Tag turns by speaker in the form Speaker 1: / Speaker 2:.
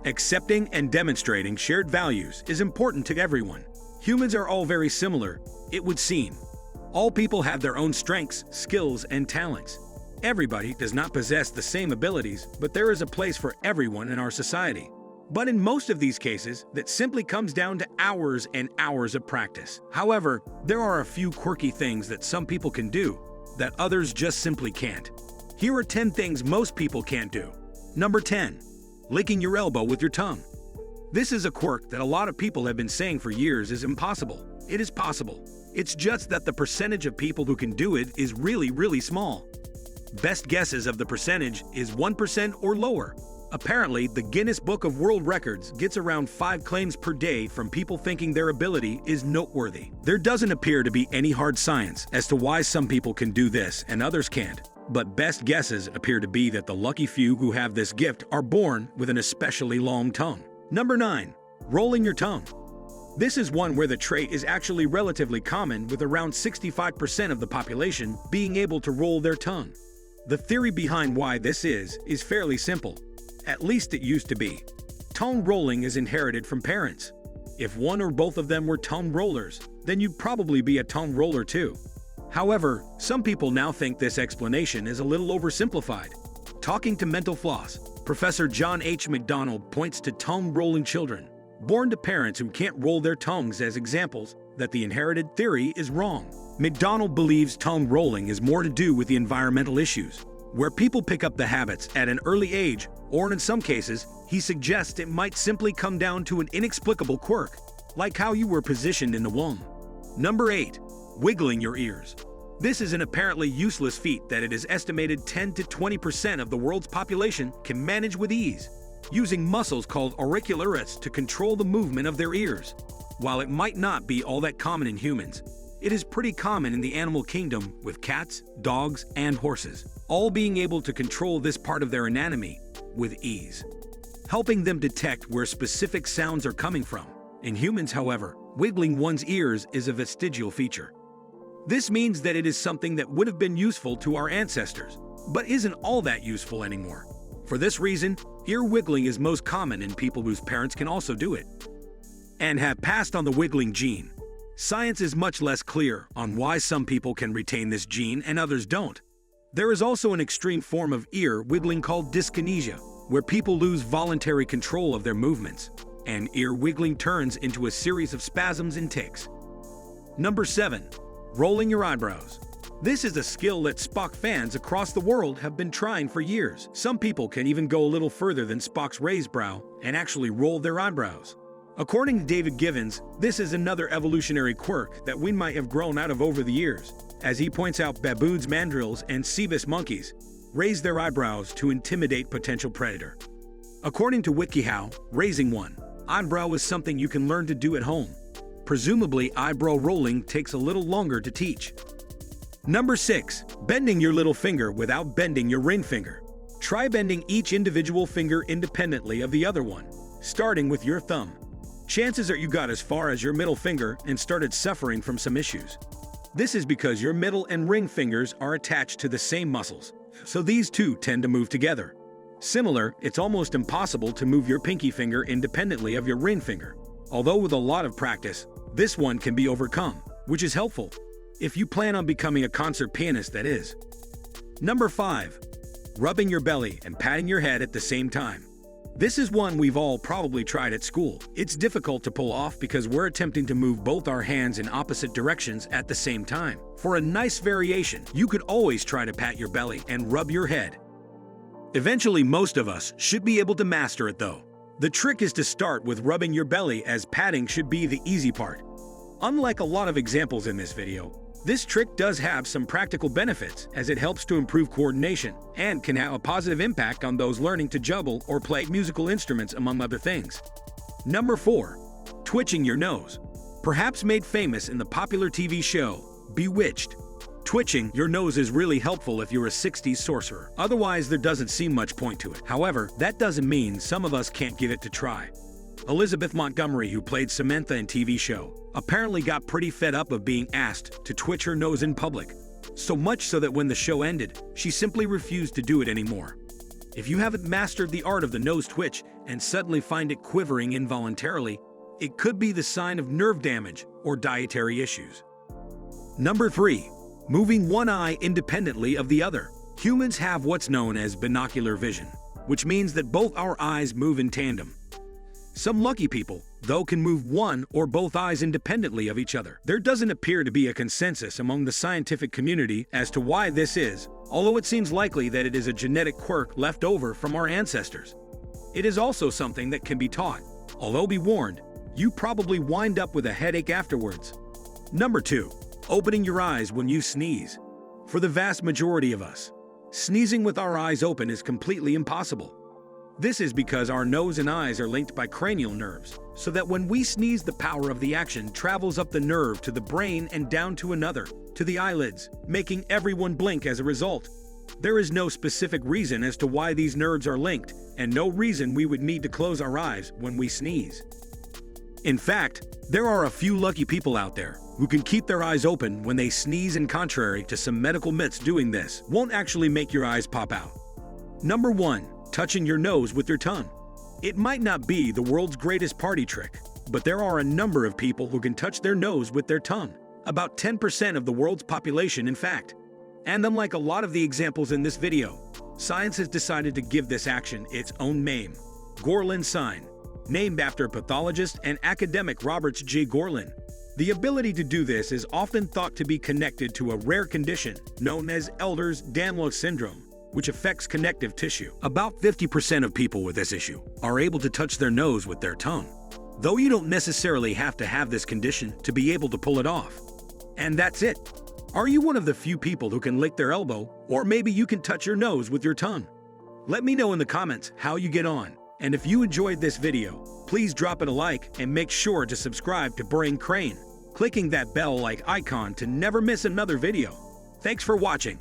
Speaker 1: Accepting and demonstrating shared values is important to everyone. Humans are all very similar, it would seem. All people have their own strengths, skills, and talents. Everybody does not possess the same abilities, but there is a place for everyone in our society. But in most of these cases, that simply comes down to hours and hours of practice. However, there are a few quirky things that some people can do that others just simply can't. Here are 10 things most people can't do. Number 10. Licking your elbow with your tongue. This is a quirk that a lot of people have been saying for years is impossible. It is possible. It's just that the percentage of people who can do it is really small. Best guesses of the percentage is 1% or lower. Apparently, the Guinness Book of World Records gets around 5 claims per day from people thinking their ability is noteworthy. There doesn't appear to be any hard science as to why some people can do this and others can't. But best guesses appear to be that the lucky few who have this gift are born with an especially long tongue. Number 9. Rolling your tongue. This is one where the trait is actually relatively common, with around 65% of the population being able to roll their tongue. The theory behind why this is fairly simple. At least it used to be. Tongue rolling is inherited from parents. If one or both of them were tongue rollers, then you'd probably be a tongue roller too. However, some people now think this explanation is a little oversimplified. Talking to Mental Floss, Professor John H. McDonald points to tongue-rolling children, born to parents who can't roll their tongues, as examples that the inherited theory is wrong. McDonald believes tongue rolling is more to do with the environmental issues, where people pick up the habits at an early age, or in some cases, he suggests it might simply come down to an inexplicable quirk, like how you were positioned in the womb. Number 8. Wiggling your ears. This is an apparently useless feat that it is estimated 10 to 20% of the world's population can manage with ease, using muscles called auricularis to control the movement of their ears. While it might not be all that common in humans, it is pretty common in the animal kingdom with cats, dogs, and horses, all being able to control this part of their anatomy with ease, helping them detect where specific sounds are coming from. In humans, however, wiggling one's ears is a vestigial feature. This means that it is something that would have been useful to our ancestors, but isn't all that useful anymore. For this reason, ear wiggling is most common in people whose parents can also do it and have passed on the wiggling gene. Science is much less clear on why some people can retain this gene and others don't. There is also an extreme form of ear wiggling called dyskinesia, where people lose voluntary control of their movements, and ear wiggling turns into a series of spasms and tics. Number 7. Rolling your eyebrows. This is a skill that Spock fans across the world have been trying for years. Some people can even go a little further than Spock's raised brow and actually roll their eyebrows. According to David Givens, this is another evolutionary quirk that we might have grown out of over the years. As he points out, baboons, mandrills, and Ceebus monkeys raise their eyebrows to intimidate potential predator. According to WikiHow, raising one eyebrow is something you can learn to do at home. Presumably, eyebrow rolling takes a little longer to teach. Number 6. Bending your little finger without bending your ring finger. Try bending each individual finger independently of the other one, starting with your thumb. Chances are you got as far as your middle finger and started suffering from some issues. This is because your middle and ring fingers are attached to the same muscles, so these two tend to move together. Similar, it's almost impossible to move your pinky finger independently of your ring finger. Although with a lot of practice, this one can be overcome, which is helpful if you plan on becoming a concert pianist, that is. Number 5. Rubbing your belly and patting your head at the same time. This is one we've all probably tried at school. It's difficult to pull off because we're attempting to move both our hands in opposite directions at the same time. For a nice variation, you could always try to pat your belly and rub your head. Eventually, most of us should be able to master it though. The trick is to start with rubbing your belly, as patting should be the easy part. Unlike a lot of examples in this video, this trick does have some practical benefits, as it helps to improve coordination and can have a positive impact on those learning to juggle or play musical instruments, among other things. Number 4. Twitching your nose. Perhaps made famous in the popular TV show Bewitched, twitching your nose is really helpful if you're a 60s sorcerer. Otherwise, there doesn't seem much point to it. However, that doesn't mean some of us can't give it a try. Elizabeth Montgomery, who played Samantha in TV show, apparently got pretty fed up of being asked to twitch her nose in public. So much so that when the show ended, she simply refused to do it anymore. If you haven't mastered the art of the nose twitch, and suddenly find it quivering involuntarily, it could be the sign of nerve damage or dietary issues. Number 3. Moving one eye independently of the other. Humans have what's known as binocular vision, which means that both our eyes move in tandem. Some lucky people, though, can move one or both eyes independently of each other. There doesn't appear to be a consensus among the scientific community as to why this is, although it seems likely that it is a genetic quirk left over from our ancestors. It is also something that can be taught, although be warned, you probably wind up with a headache afterwards. Number 2. Opening your eyes when you sneeze. For the vast majority of us, sneezing with our eyes open is completely impossible. This is because our nose and eyes are linked by cranial nerves, so that when we sneeze, the power of the action travels up the nerve to the brain and down to the eyelids, making everyone blink as a result. There is no specific reason as to why these nerves are linked, and no reason we would need to close our eyes when we sneeze. In fact, there are a few lucky people out there who can keep their eyes open when they sneeze, and contrary to some medical myths, doing this won't actually make your eyes pop out. Number 1. Touching your nose with your tongue. It might not be the world's greatest party trick, but there are a number of people who can touch their nose with their tongue. About 10% of the world's population, in fact. And unlike a lot of the examples in this video, science has decided to give this action its own name, Gorlin sign, named after pathologist and academic Robert G. Gorlin. The ability to do this is often thought to be connected to a rare condition known as Ehlers-Danlos syndrome, which affects connective tissue. About 50% of people with this issue are able to touch their nose with their tongue, though you don't necessarily have to have this condition to be able to pull it off. And that's it. Are you one of the few people who can lick their elbow, or maybe you can touch your nose with your tongue? Let me know in the comments how you get on, and if you enjoyed this video, please drop it a like and make sure to subscribe to CRAIN, clicking that bell-like icon to never miss another video. Thanks for watching.